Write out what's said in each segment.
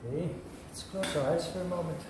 Okay, let's close our eyes for a moment.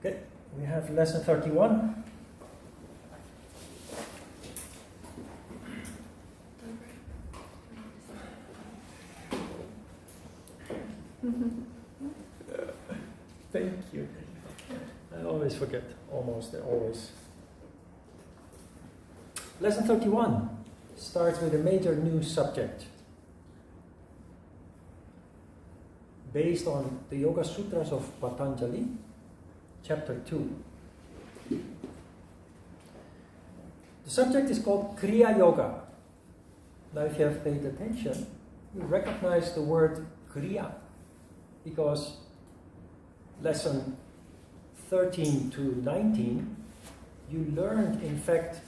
Okay, we have lesson 31. Thank you. I always forget, almost always. Lesson 31 starts with a major new subject based on the Yoga Sutras of Patanjali. Chapter 2. The subject is called Kriya Yoga. Now if you have paid attention, you recognize the word Kriya because lesson 13 to 19 you learned in fact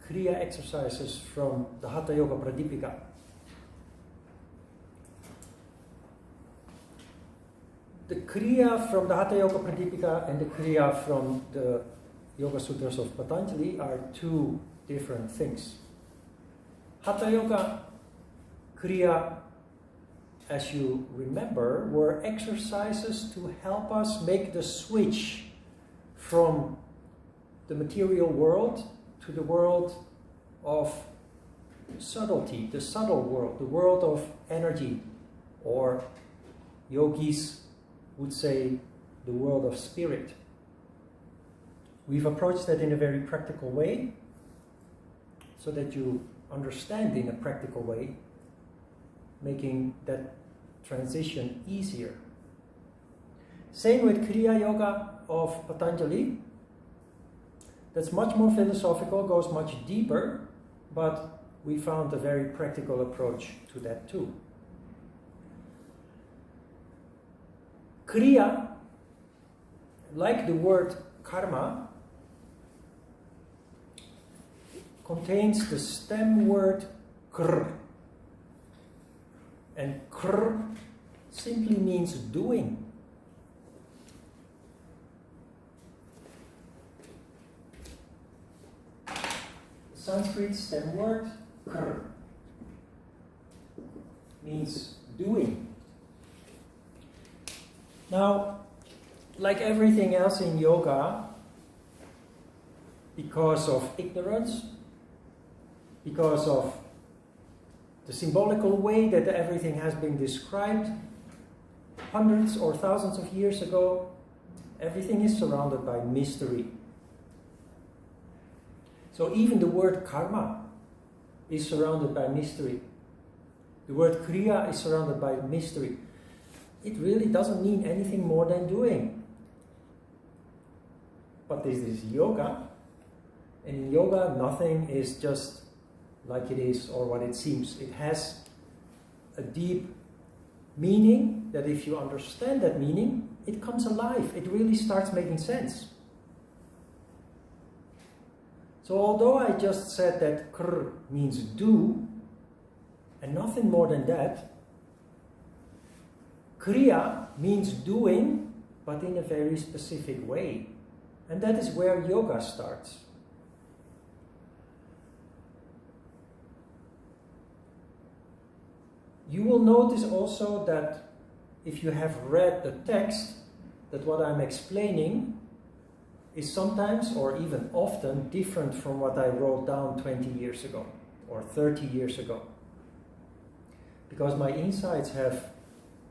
Kriya exercises from the Hatha Yoga Pradipika. The Kriya from the Hatha Yoga Pradipika and the Kriya from the Yoga Sutras of Patanjali are two different things. Hatha Yoga Kriya, as you remember, were exercises to help us make the switch from the material world to the world of subtlety, the subtle world, the world of energy, or yogis would say the world of spirit. We've approached that in a very practical way so that you understand in a practical way, making that transition easier. Same with Kriya Yoga of Patanjali. That's much more philosophical, goes much deeper, but we found a very practical approach to that too. Kriya, like the word karma, contains the stem word kr. And kr simply means doing. The Sanskrit stem word kr means doing. Now, like everything else in yoga, because of ignorance, because of the symbolical way that everything has been described hundreds or thousands of years ago, everything is surrounded by mystery. So even the word karma is surrounded by mystery. The word kriya is surrounded by mystery. It really doesn't mean anything more than doing. But this is yoga, and in yoga nothing is just like it is or what it seems. It has a deep meaning that if you understand that meaning, it comes alive. It really starts making sense. So although I just said that kr means do, and nothing more than that, kriya means doing, but in a very specific way. And that is where yoga starts. You will notice also that if you have read the text, that what I'm explaining is sometimes or even often different from what I wrote down 20 years ago or 30 years ago. Because my insights have,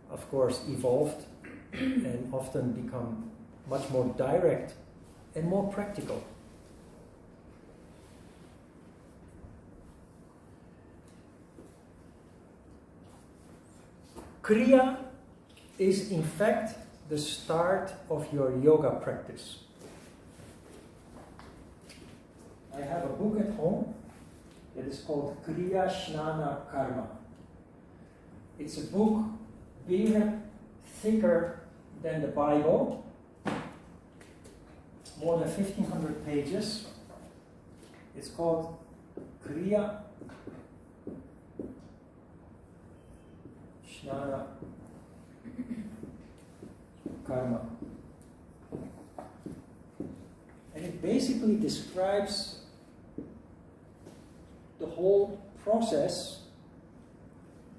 of course, evolved and often become much more direct and more practical. Kriya is in fact the start of your yoga practice. I have a book at home that is called Kriya Snana Karma. It's a book bigger, thicker than the Bible, more than 1,500 pages. It's called Kriya Snana Karma. And it basically describes the whole process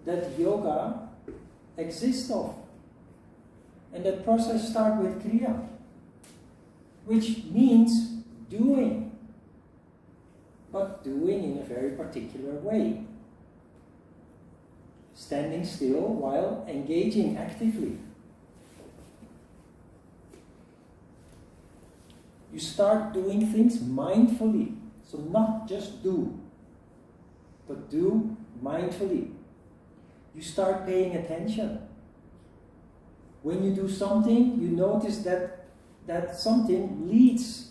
that yoga exists of. And that process starts with kriya, which means doing, but doing in a very particular way. Standing still while engaging actively. You start doing things mindfully. So not just do, but do mindfully. You start paying attention. When you do something, you notice that something leads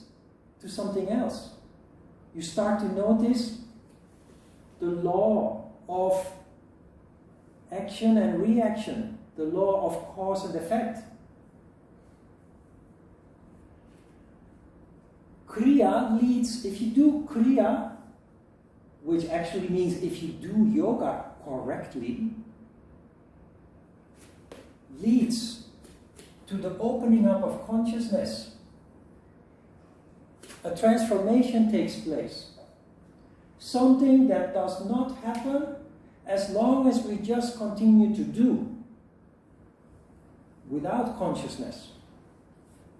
to something else. You start to notice the law of action and reaction, the law of cause and effect. Kriya leads, if you do kriya, which actually means if you do yoga correctly, leads to the opening up of consciousness. A transformation takes place. Something that does not happen as long as we just continue to do without consciousness,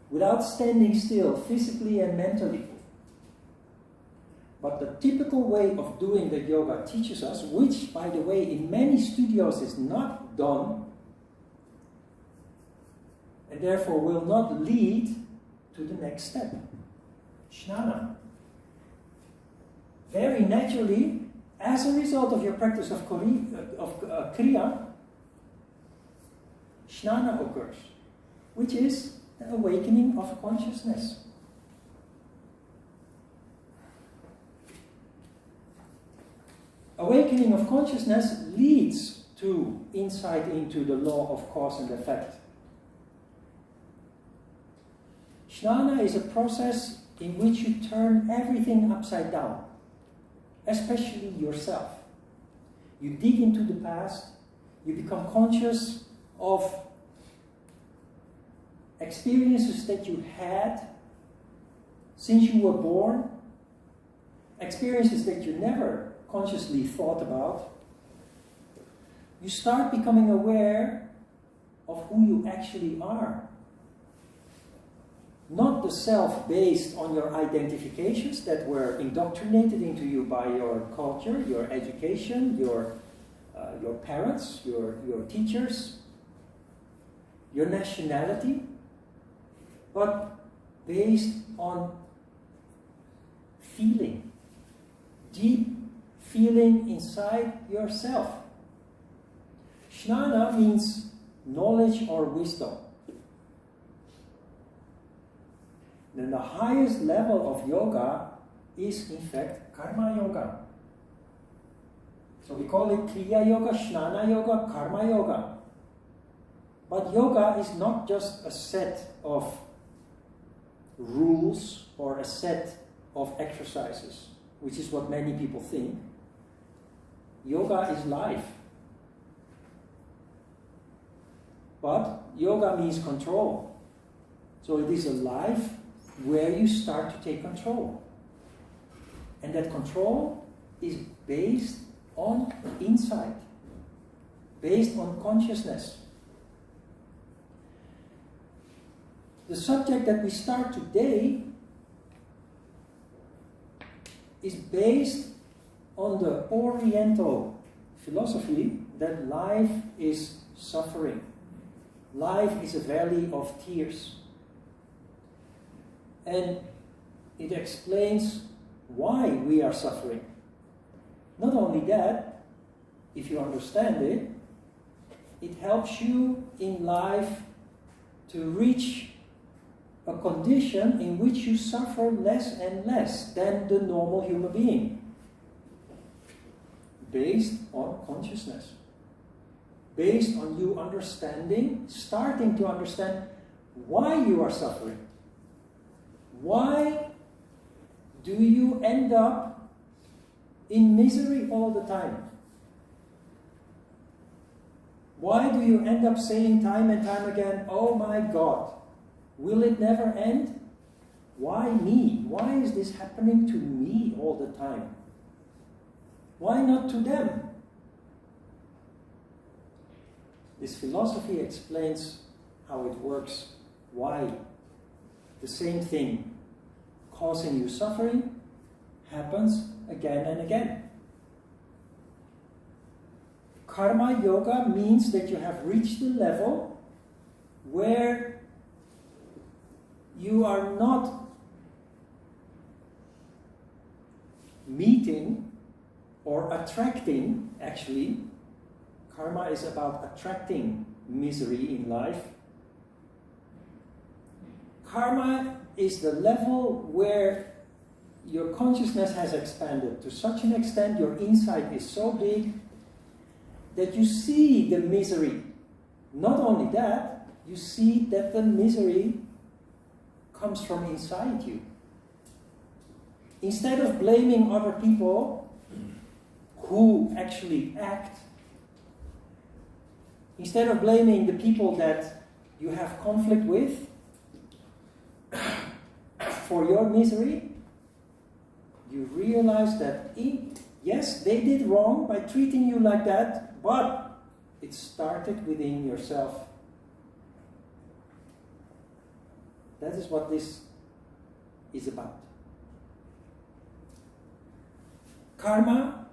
without standing still physically and mentally. But the typical way of doing that yoga teaches us, which, by the way, in many studios is not done, and therefore will not lead to the next step. Snana. Very naturally, as a result of your practice of kriya, snana occurs, which is the awakening of consciousness. Awakening of consciousness leads to insight into the law of cause and effect. Snana is a process in which you turn everything upside down, especially yourself. You dig into the past, you become conscious of experiences that you had since you were born, experiences that you never consciously thought about. You start becoming aware of who you actually are. Not the self based on your identifications that were indoctrinated into you by your culture, your education, your parents, your teachers, your nationality, but based on feeling, deep feeling inside yourself. Snana means knowledge or wisdom. Then the highest level of yoga is in fact karma yoga. So we call it kriya yoga, snana yoga, karma yoga. But yoga is not just a set of rules or a set of exercises, which is what many people think. Yoga is life. But yoga means control. So it is a life where you start to take control. And that control is based on insight, based on consciousness. The subject that we start today is based on the Oriental philosophy that life is suffering. Life is a valley of tears. And it explains why we are suffering. Not only that, if you understand it, it helps you in life to reach a condition in which you suffer less and less than the normal human being, based on consciousness, based on you understanding, starting to understand why you are suffering. Why do you end up in misery all the time? Why do you end up saying time and time again, oh my God, will it never end? Why me? Why is this happening to me all the time? Why not to them? This philosophy explains how it works, why the same thing causing you suffering happens again and again. Karma yoga means that you have reached the level where you are not meeting or attracting, actually, karma is about attracting misery in life. Karma is the level where your consciousness has expanded to such an extent, your insight is so big that you see the misery. Not only that, you see that the misery comes from inside you. Instead of blaming other people who actually act, instead of blaming the people that you have conflict with for your misery, you realize that yes, they did wrong by treating you like that, but it started within yourself. That is what this is about. Karma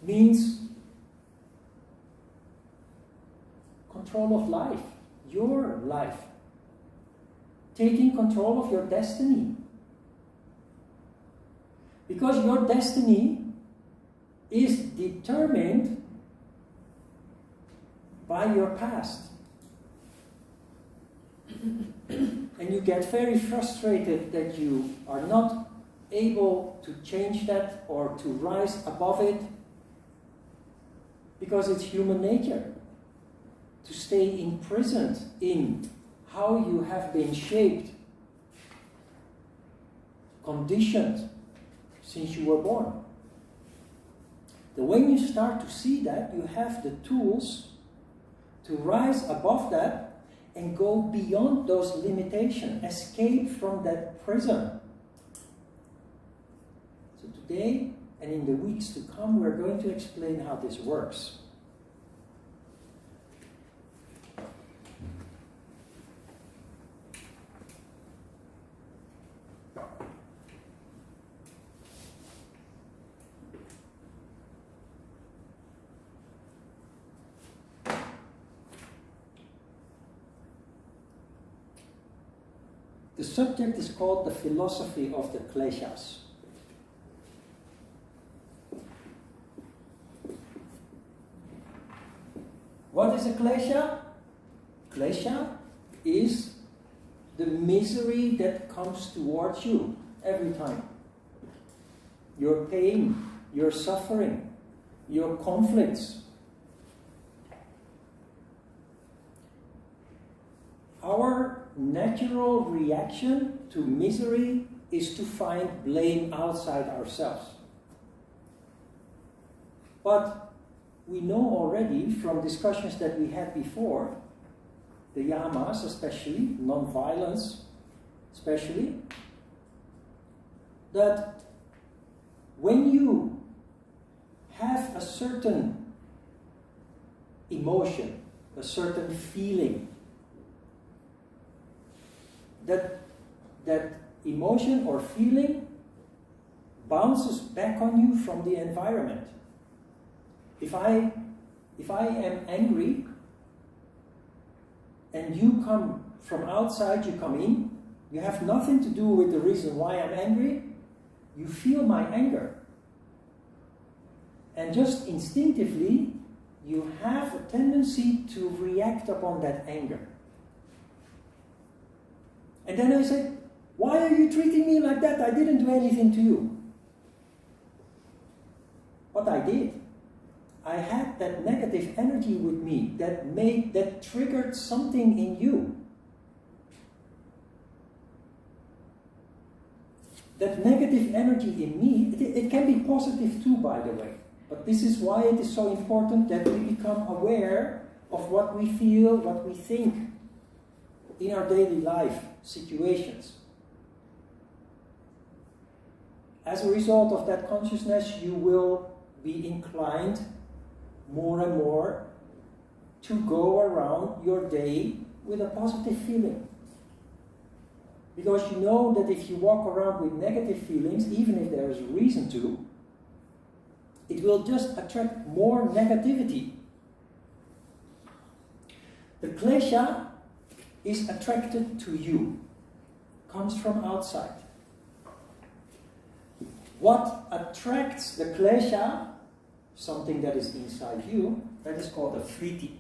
means control of life, your life. Taking control of your destiny. Because your destiny is determined by your past. And you get very frustrated that you are not able to change that or to rise above it, because it's human nature to stay imprisoned in how you have been shaped, conditioned since you were born. Then when you start to see that, you have the tools to rise above that and go beyond those limitations, escape from that prison. So today and in the weeks to come, we're going to explain how this works. The subject is called the philosophy of the Kleshas. What is a klesha? Klesha is the misery that comes towards you every time. Your pain, your suffering, your conflicts. Our natural reaction to misery is to find blame outside ourselves. But we know already from discussions that we had before, the yamas especially, non-violence especially, that when you have a certain emotion, a certain feeling, that emotion or feeling bounces back on you from the environment. If I am angry and you come from outside, you come in, you have nothing to do with the reason why I'm angry, you feel my anger. And just instinctively, you have a tendency to react upon that anger. And then I say, why are you treating me like that? I didn't do anything to you. But I did. I had that negative energy with me that triggered something in you. That negative energy in me, it can be positive too, by the way. But this is why it is so important that we become aware of what we feel, what we think in our daily life situations. As a result of that consciousness, you will be inclined more and more to go around your day with a positive feeling. Because you know that if you walk around with negative feelings, even if there is a reason to, it will just attract more negativity. The klesha is attracted to you, comes from outside. What attracts the klesha, something that is inside you, that is called a vritti.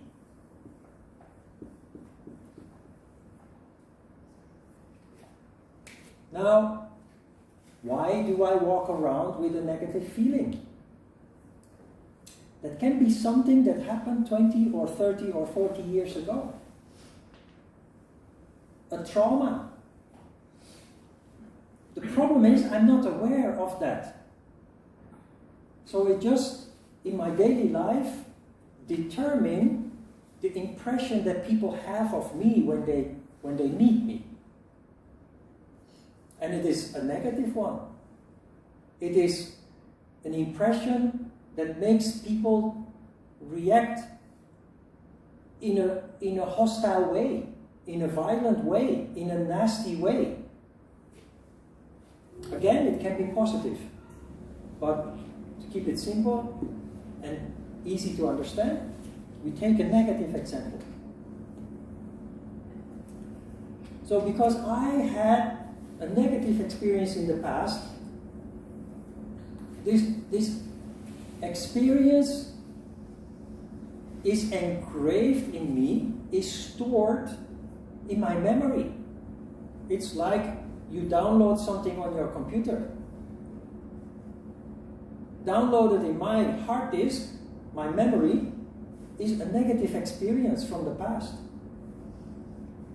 Now, why do I walk around with a negative feeling? That can be something that happened 20 or 30 or 40 years ago. A trauma. The problem is I'm not aware of that. So it just, in my daily life, determine the impression that people have of me when they meet me. And it is a negative one. It is an impression that makes people react in a hostile way, in a violent way, in a nasty way. Again, it can be positive, but to keep it simple and easy to understand, we take a negative example. So because I had a negative experience in the past, this experience is engraved in me, is stored in my memory. It's like you download something on your computer. Downloaded in my hard disk, my memory, is a negative experience from the past.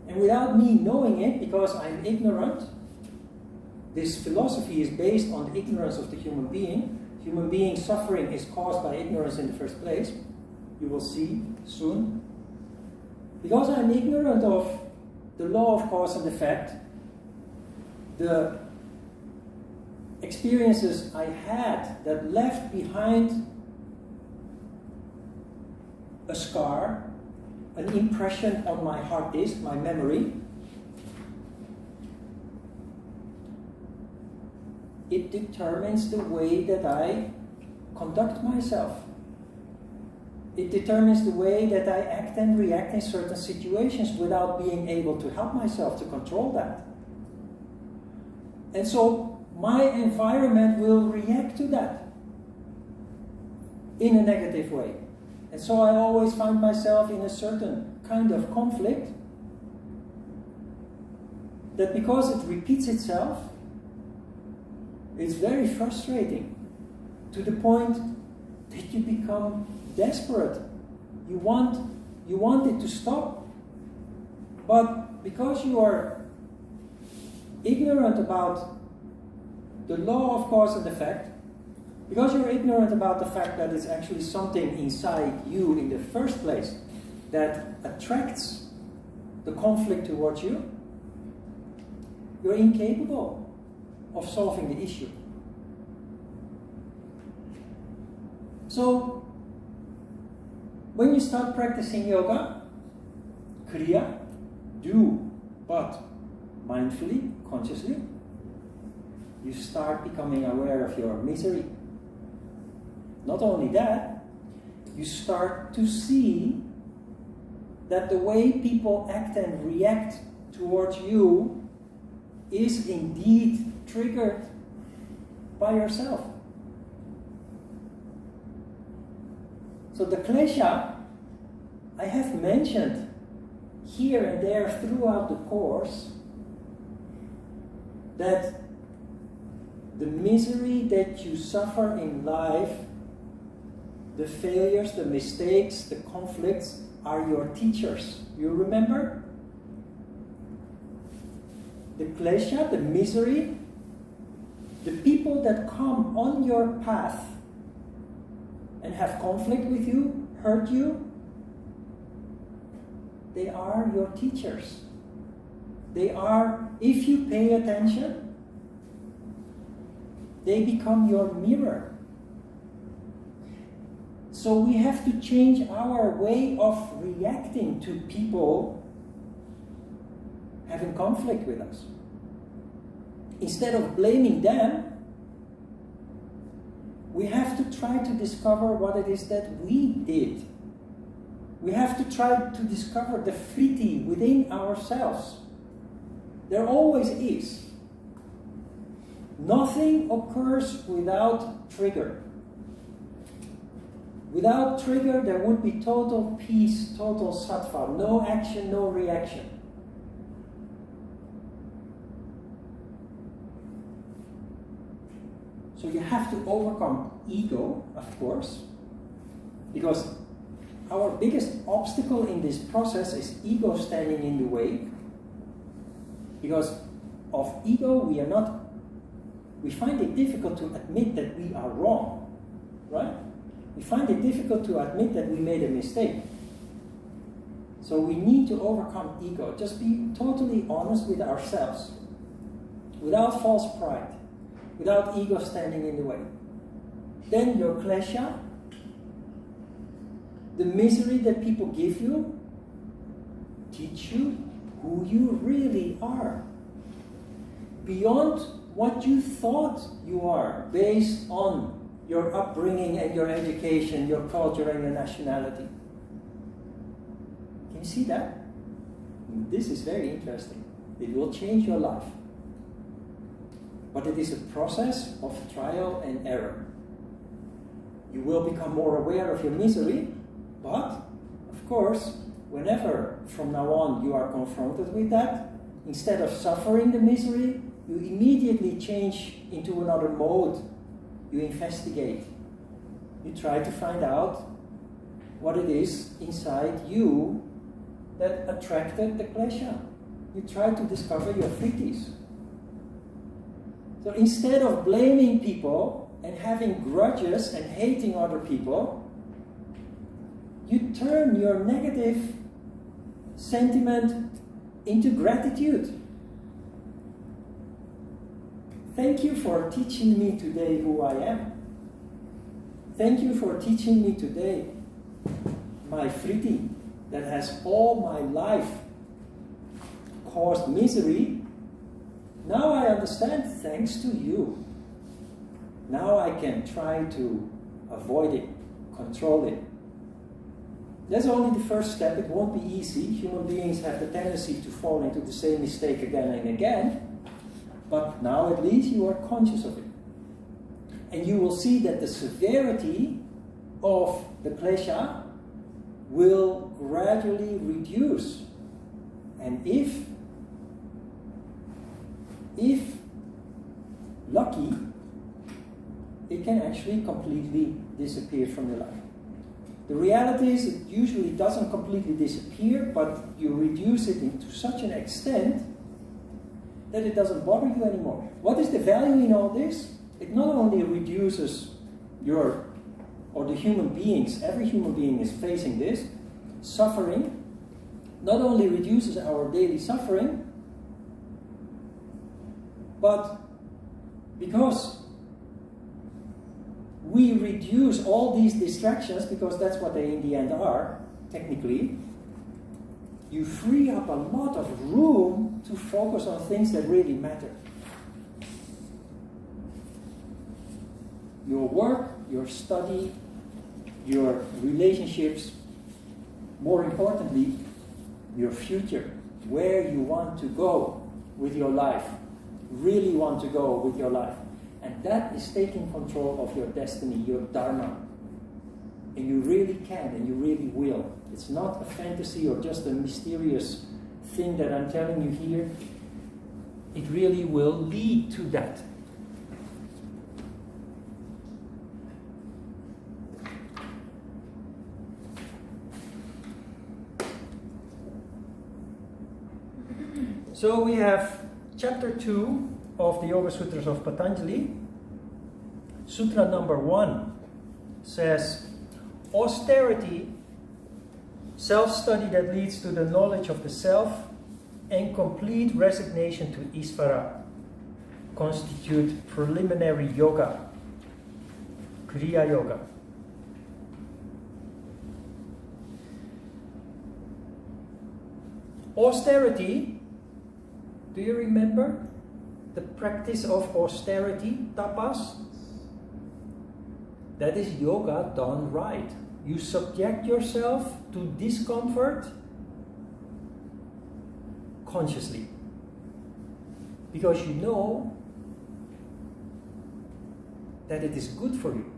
And without me knowing it, because I'm ignorant, this philosophy is based on the ignorance of the human being. Human being suffering is caused by ignorance in the first place. You will see soon. Because I'm ignorant of the law of cause and effect, the experiences I had that left behind a scar, an impression on my hard disk, my memory, it determines the way that I conduct myself. It determines the way that I act and react in certain situations without being able to help myself to control that. And so my environment will react to that in a negative way. And so I always find myself in a certain kind of conflict that because it repeats itself, it's very frustrating to the point that you become desperate. You want it to stop, but because you are ignorant about the law of cause and effect, because you're ignorant about the fact that it's actually something inside you in the first place that attracts the conflict towards you, you're incapable of solving the issue. So, when you start practicing yoga, kriya, do, but mindfully, consciously, you start becoming aware of your misery. Not only that, you start to see that the way people act and react towards you is indeed triggered by yourself. So the klesha I have mentioned here and there throughout the course, that the misery that you suffer in life, the failures, the mistakes, the conflicts, are your teachers. You remember? The klesha, the misery, the people that come on your path and have conflict with you, hurt you, they are your teachers. They are, if you pay attention, they become your mirror. So we have to change our way of reacting to people having conflict with us. Instead of blaming them, we have to try to discover what it is that we did. We have to try to discover the vritti within ourselves. There always is. Nothing occurs without trigger. Without trigger, there would be total peace, total sattva, no action, no reaction. So you have to overcome ego, of course, because our biggest obstacle in this process is ego standing in the way. Because of ego, we find it difficult to admit that we are wrong, right? We find it difficult to admit that we made a mistake. So we need to overcome ego. Just be totally honest with ourselves, without false pride, without ego standing in the way. Then your klesha, the misery that people give you, teach you who you really are. Beyond what you thought you are, based on your upbringing and your education, your culture and your nationality. Can you see that? This is very interesting. It will change your life. But it is a process of trial and error. You will become more aware of your misery, but, of course, whenever from now on you are confronted with that, instead of suffering the misery, you immediately change into another mode. You investigate. You try to find out what it is inside you that attracted the klesha. You try to discover your vrittis. So instead of blaming people and having grudges and hating other people, you turn your negative sentiment into gratitude. Thank you for teaching me today who I am. Thank you for teaching me today my vritti that has all my life caused misery. Now I understand thanks to you. Now I can try to avoid it, control it. That's only the first step. It won't be easy. Human beings have the tendency to fall into the same mistake again and again. But now at least you are conscious of it. And you will see that the severity of the klesha will gradually reduce. And if lucky, it can actually completely disappear from your life. The reality is it usually doesn't completely disappear, but you reduce it into such an extent that it doesn't bother you anymore. What is the value in all this? It not only reduces your, or the human beings, every human being is facing this, suffering, not only reduces our daily suffering, but because we reduce all these distractions, because that's what they in the end are, technically, you free up a lot of room to focus on things that really matter. Your work, your study, your relationships, more importantly, your future, where you want to go with your life, really want to go with your life. And that is taking control of your destiny, your dharma. And you really can, and you really will. It's not a fantasy or just a mysterious thing that I'm telling you here. It really will lead to that. So we have chapter 2 of the Yoga Sutras of Patanjali. Sutra number 1 says, austerity, self-study that leads to the knowledge of the self, and complete resignation to Isvara constitute preliminary yoga, Kriya Yoga. Austerity, do you remember the practice of austerity, tapas? That is yoga done right. You subject yourself to discomfort consciously, because you know that it is good for you.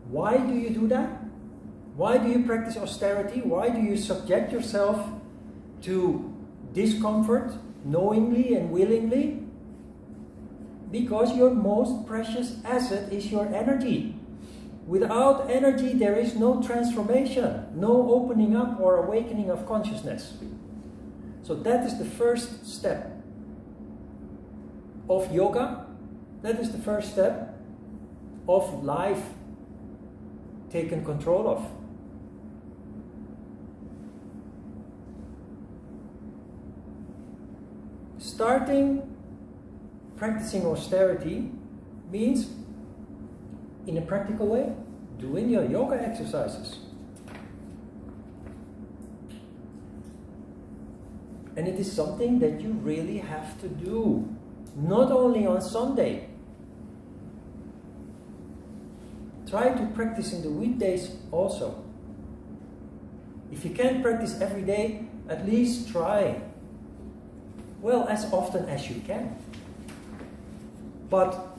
Why do you do that? Why do you practice austerity? Why do you subject yourself to discomfort knowingly and willingly? Because your most precious asset is your energy. Without energy, there is no transformation, no opening up or awakening of consciousness. So that is the first step of yoga. That is the first step of life taken control of. Starting practicing austerity means, in a practical way, doing your yoga exercises. And it is something that you really have to do, not only on Sunday. Try to practice in the weekdays also. If you can't practice every day, at least try. Well, as often as you can. But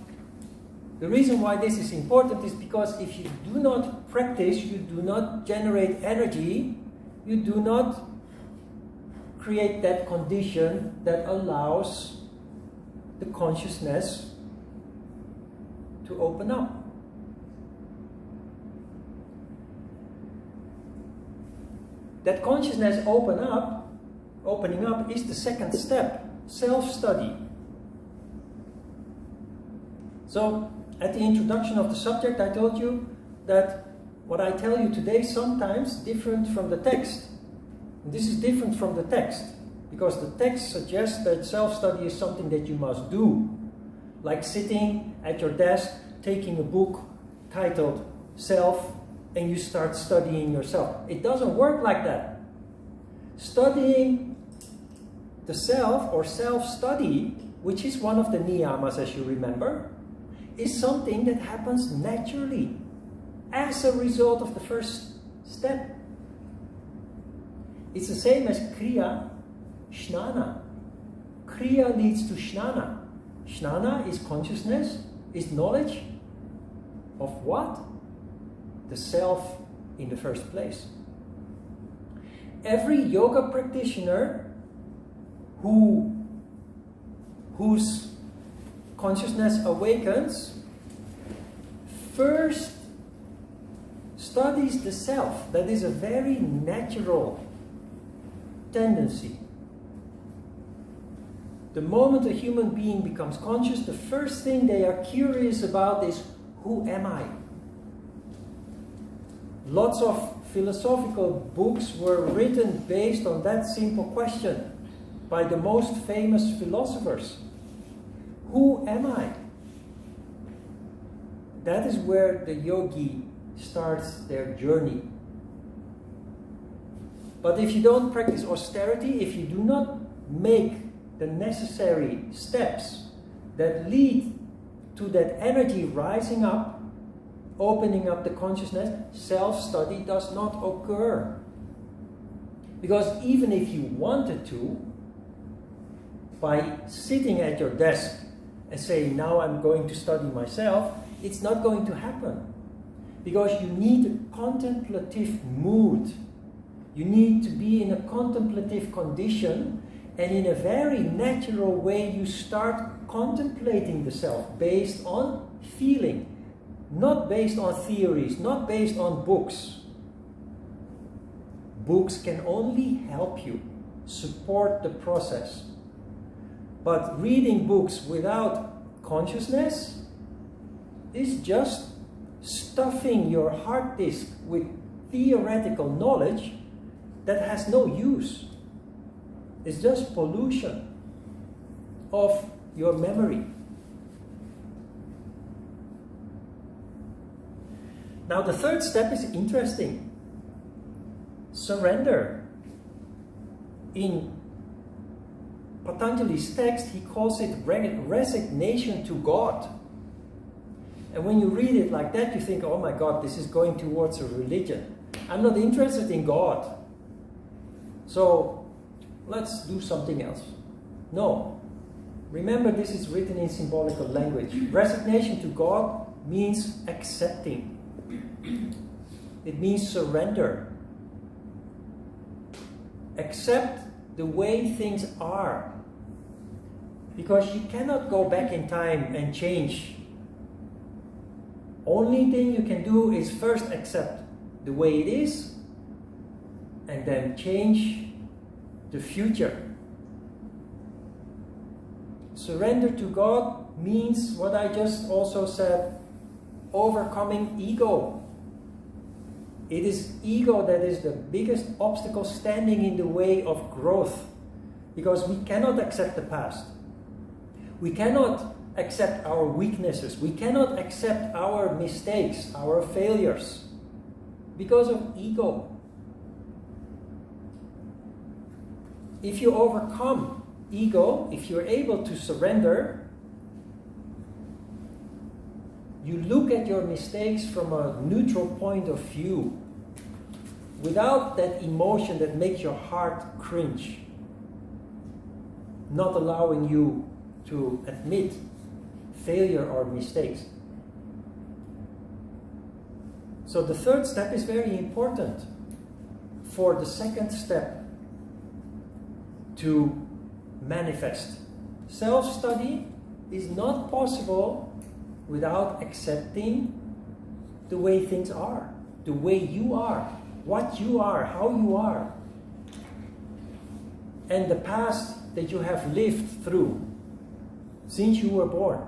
the reason why this is important is because if you do not practice, you do not generate energy, you do not create that condition that allows the consciousness to open up. That consciousness opening up is the second step, self-study. So, at the introduction of the subject, I told you that what I tell you today is sometimes different from the text. And this is different from the text, because the text suggests that self-study is something that you must do. Like sitting at your desk, taking a book titled Self, and you start studying yourself. It doesn't work like that. Studying the self, or self-study, which is one of the niyamas, as you remember, is something that happens naturally as a result of the first step. It's the same as kriya, shnana. Kriya leads to shnana. Shnana is consciousness, is knowledge of what? The self in the first place. Every yoga practitioner whose consciousness awakens first studies the self. That is a very natural tendency. The moment a human being becomes conscious, the first thing they are curious about is, who am I? Lots of philosophical books were written based on that simple question by the most famous philosophers. Who am I? That is where the yogi starts their journey. But if you don't practice austerity, if you do not make the necessary steps that lead to that energy rising up, opening up the consciousness, self-study does not occur. Because even if you wanted to, by sitting at your desk and saying, now I'm going to study myself, it's not going to happen. Because you need a contemplative mood. You need to be in a contemplative condition, and in a very natural way you start contemplating the self based on feeling, not based on theories, not based on books. Books can only help you, support the process. But reading books without consciousness is just stuffing your hard disk with theoretical knowledge that has no use. It's just pollution of your memory. Now the third step is interesting. Surrender. In Patanjali's text, he calls it resignation to God. And when you read it like that, you think, oh my God, this is going towards a religion. I'm not interested in God. So let's do something else. No. Remember, this is written in symbolical language. Resignation to God means accepting. It means surrender. Accept the way things are. Because you cannot go back in time and change. Only thing you can do is first accept the way it is, and then change the future. Surrender to God means what I just also said, overcoming ego. It is ego that is the biggest obstacle standing in the way of growth, because we cannot accept the past. We cannot accept our weaknesses. We cannot accept our mistakes, our failures, because of ego. If you overcome ego, if you're able to surrender, you look at your mistakes from a neutral point of view, without that emotion that makes your heart cringe, not allowing you to admit failure or mistakes. So the third step is very important for the second step to manifest. Self-study is not possible without accepting the way things are, the way you are, what you are, how you are, and the past that you have lived through since you were born.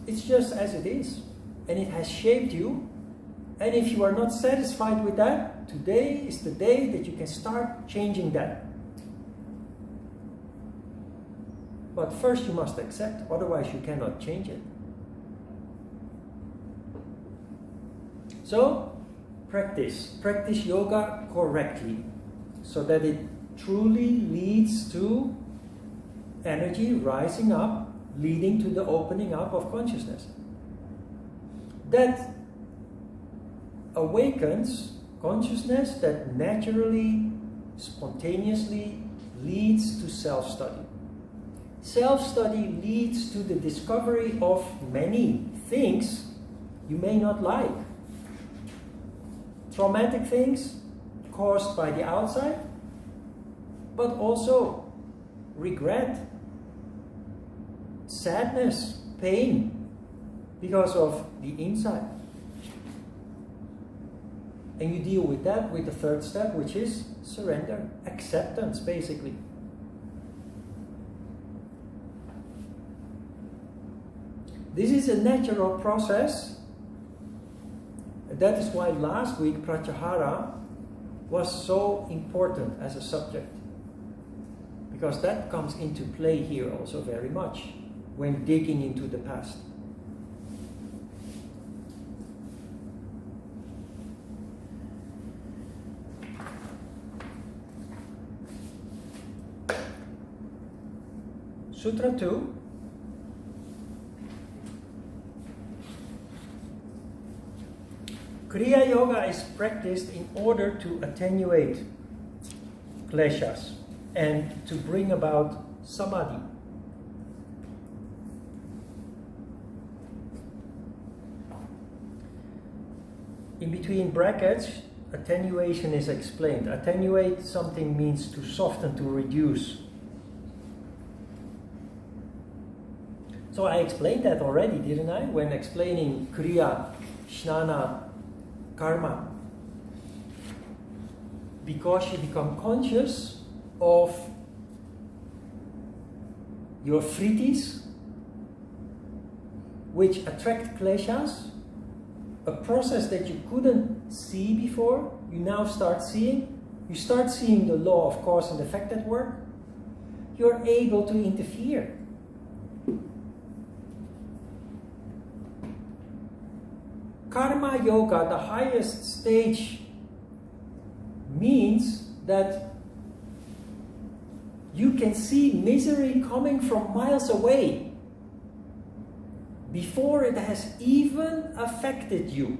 It's just as it is, and it has shaped you. And if you are not satisfied with that, today is the day that you can start changing that. But first you must accept, otherwise you cannot change it. So, practice yoga correctly, so that it truly leads to energy rising up, leading to the opening up of consciousness. That awakens consciousness that naturally, spontaneously leads to self-study. Self-study leads to the discovery of many things you may not like. Traumatic things caused by the outside, but also regret, sadness, pain because of the inside. And you deal with that with the third step, which is surrender, acceptance, basically. This is a natural process. That is why last week Pratyahara was so important as a subject. Because that comes into play here also very much when digging into the past. Sutra 2. Kriya Yoga is practiced in order to attenuate kleshas and to bring about samadhi. In between brackets, attenuation is explained. Attenuate something means to soften, to reduce. So I explained that already, didn't I? When explaining Kriya, Snana, Karma. Because you become conscious of your frittis, which attract kleshas, a process that you couldn't see before, you now start seeing. You start seeing the law of cause and effect at work. You're able to interfere. Karma Yoga, the highest stage, means that you can see misery coming from miles away before it has even affected you.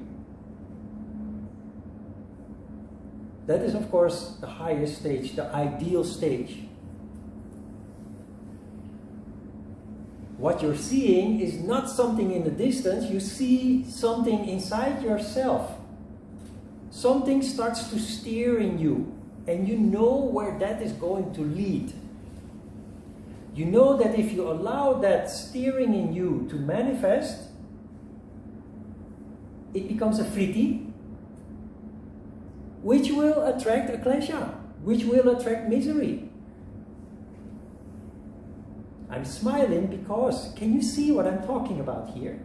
That is, of course, the highest stage, the ideal stage. What you're seeing is not something in the distance, you see something inside yourself. Something starts to steer in you, and you know where that is going to lead. You know that if you allow that steering in you to manifest, it becomes a fritti, which will attract a klesha, which will attract misery. I'm smiling because, can you see what I'm talking about here?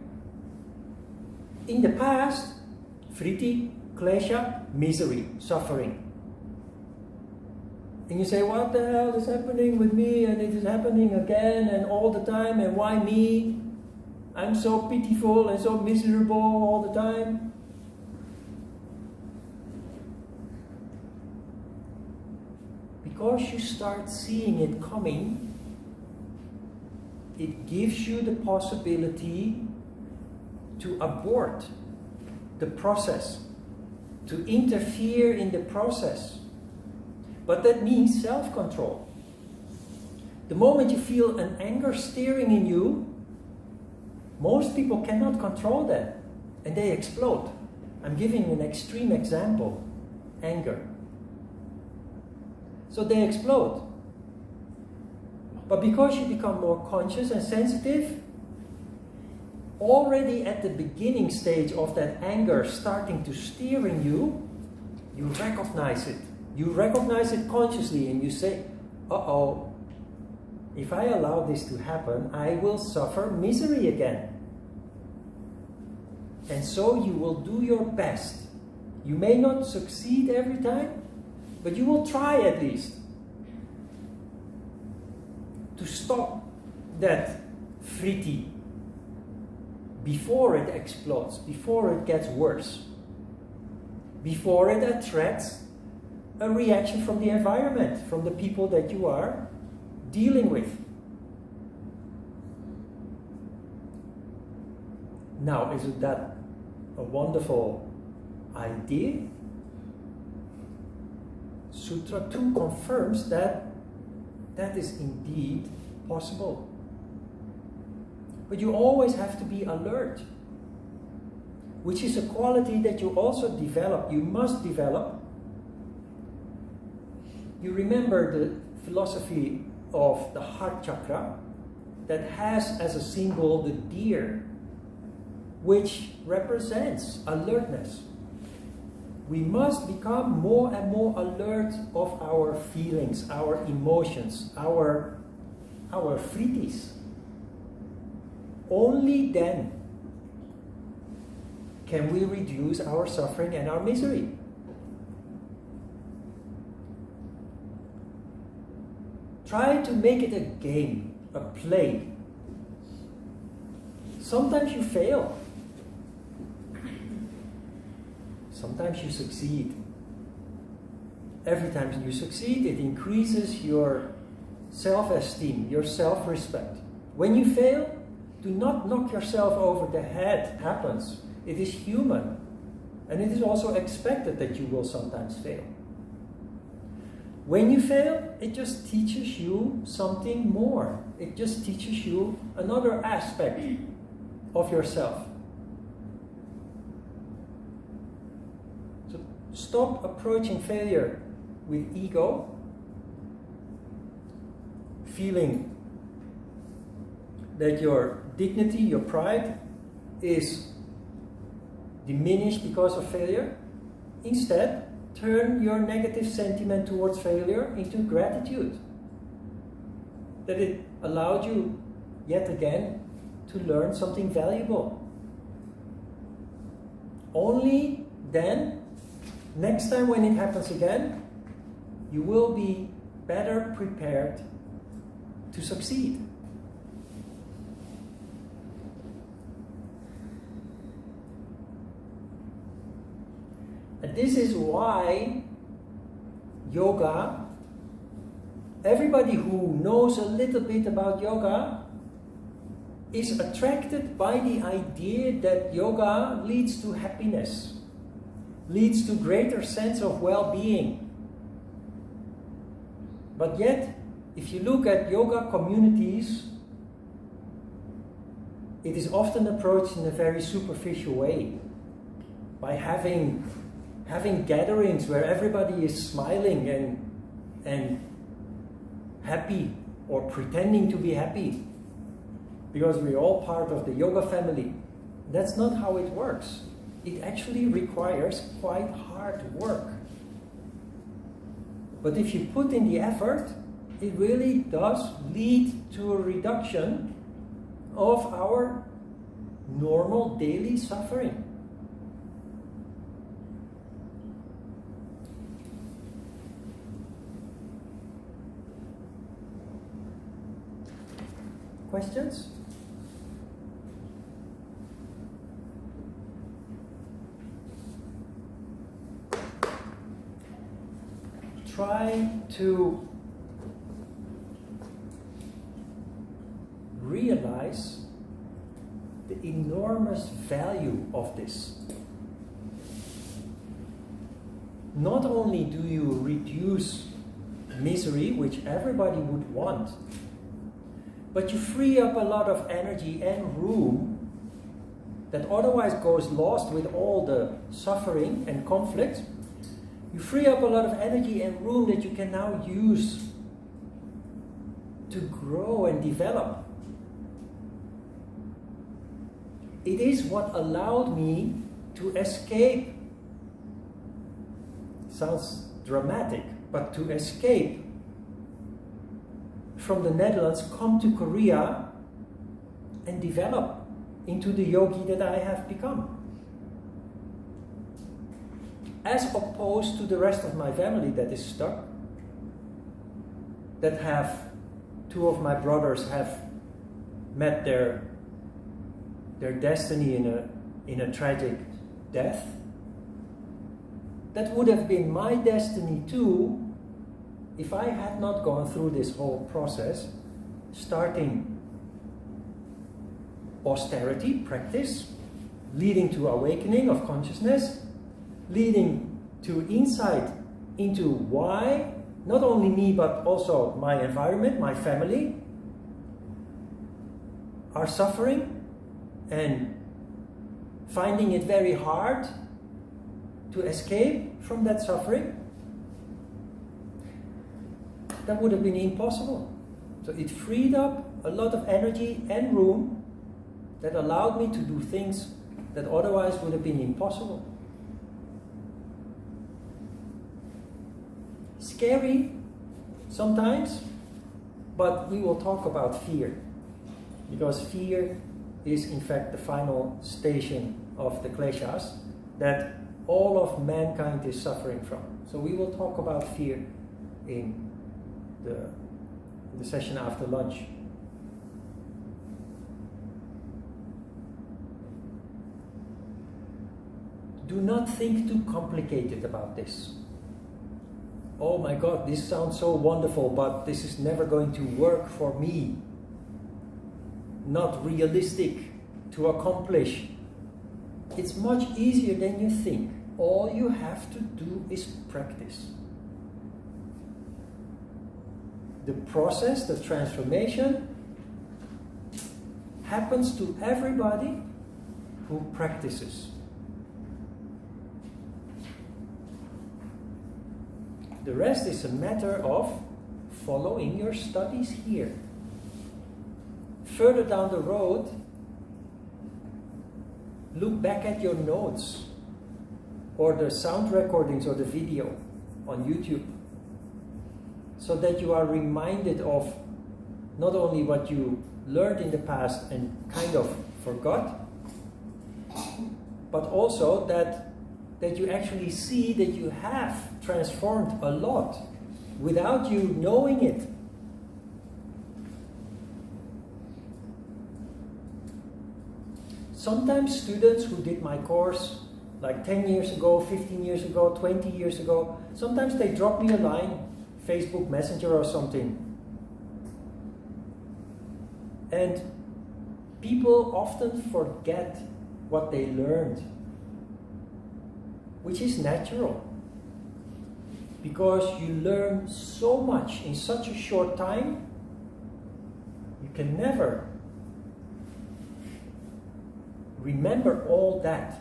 In the past, fritti, klesha, misery, suffering. And you say, what the hell is happening with me? And it is happening again and all the time, and why me? I'm so pitiful and so miserable all the time. Because you start seeing it coming, it gives you the possibility to abort the process, to interfere in the process. But that means self-control. The moment you feel an anger steering in you, most people cannot control that, and they explode. I'm giving an extreme example, anger. So they explode. But because you become more conscious and sensitive, already at the beginning stage of that anger starting to steer in you, you recognize it. You recognize it consciously and you say, uh-oh, if I allow this to happen, I will suffer misery again. And so you will do your best. You may not succeed every time, but you will try at least to stop that fritti before it explodes, before it gets worse, before it attracts a reaction from the environment, from the people that you are dealing with. Now, isn't that a wonderful idea? Sutra 2 confirms that that is indeed possible. But you always have to be alert, which is a quality that you also develop, you must develop. You remember the philosophy of the heart chakra that has as a symbol the deer, which represents alertness. we must become more and more alert of our feelings, our emotions, our fritis. Only then can we reduce our suffering and our misery. Try to make it a game, a play. Sometimes you fail. Sometimes you succeed. Every time you succeed, it increases your self-esteem, your self-respect. When you fail, do not knock yourself over the head. It happens. It is human. And it is also expected that you will sometimes fail. When you fail, it just teaches you something more. It just teaches you another aspect of yourself. So stop approaching failure with ego, feeling that your dignity, your pride is diminished because of failure. Instead, turn your negative sentiment towards failure into gratitude. That it allowed you, yet again, to learn something valuable. Only then, next time when it happens again, you will be better prepared to succeed. And this is why yoga, everybody who knows a little bit about yoga is attracted by the idea that yoga leads to happiness, leads to greater sense of well-being. But yet, if you look at yoga communities, it is often approached in a very superficial way, by having gatherings where everybody is smiling and happy, or pretending to be happy, because we're all part of the yoga family. That's not how it works. It actually requires quite hard work. But if you put in the effort, it really does lead to a reduction of our normal daily suffering. Questions? Try to realize the enormous value of this. Not only do you reduce misery, which everybody would want, but you free up a lot of energy and room that otherwise goes lost with all the suffering and conflict. You free up a lot of energy and room that you can now use to grow and develop. It is what allowed me to escape. Sounds dramatic, but to escape from the Netherlands, come to Korea and develop into the yogi that I have become. As opposed to the rest of my family that is stuck, that have, two of my brothers have met their destiny in a tragic death. That would have been my destiny too, if I had not gone through this whole process, starting austerity practice, leading to awakening of consciousness, leading to insight into why, not only me, but also my environment, my family, are suffering, and finding it very hard to escape from that suffering. That would have been impossible. So it freed up a lot of energy and room that allowed me to do things that otherwise would have been impossible. scary sometimes, but we will talk about fear. Because fear is in fact the final station of the Kleshas that all of mankind is suffering from. So we will talk about fear in the session after lunch. Do not think too complicated about this. Oh my God, this sounds so wonderful, but this is never going to work for me. Not realistic to accomplish. It's much easier than you think. All you have to do is practice. The process, the transformation, happens to everybody who practices. The rest is a matter of following your studies here. Further down the road, look back at your notes or the sound recordings or the video on YouTube so that you are reminded of not only what you learned in the past and kind of forgot, but also that you actually see that you have transformed a lot without you knowing it. Sometimes students who did my course like 10 years ago, 15 years ago, 20 years ago, sometimes they drop me a line, Facebook Messenger or something. And people often forget what they learned, which is natural. Because you learn so much in such a short time, you can never remember all that.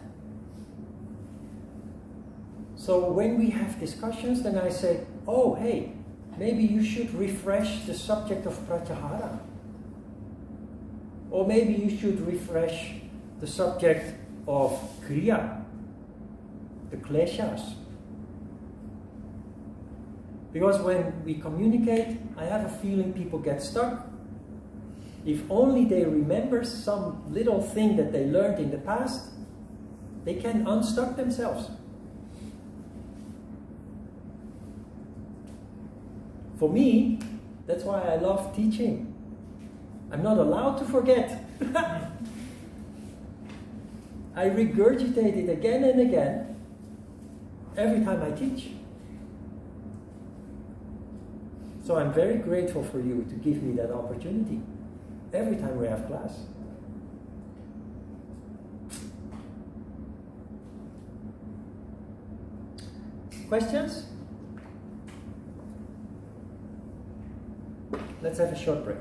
So when we have discussions, then I say, oh, hey, maybe you should refresh the subject of pratyahara. Or maybe you should refresh the subject of kriya, the kleshas. Because when we communicate, I have a feeling people get stuck. If only they remember some little thing that they learned in the past, they can unstuck themselves. For me, that's why I love teaching. I'm not allowed to forget. I regurgitate it again and again every time I teach. So I'm very grateful for you to give me that opportunity every time we have class. Questions? Let's have a short break.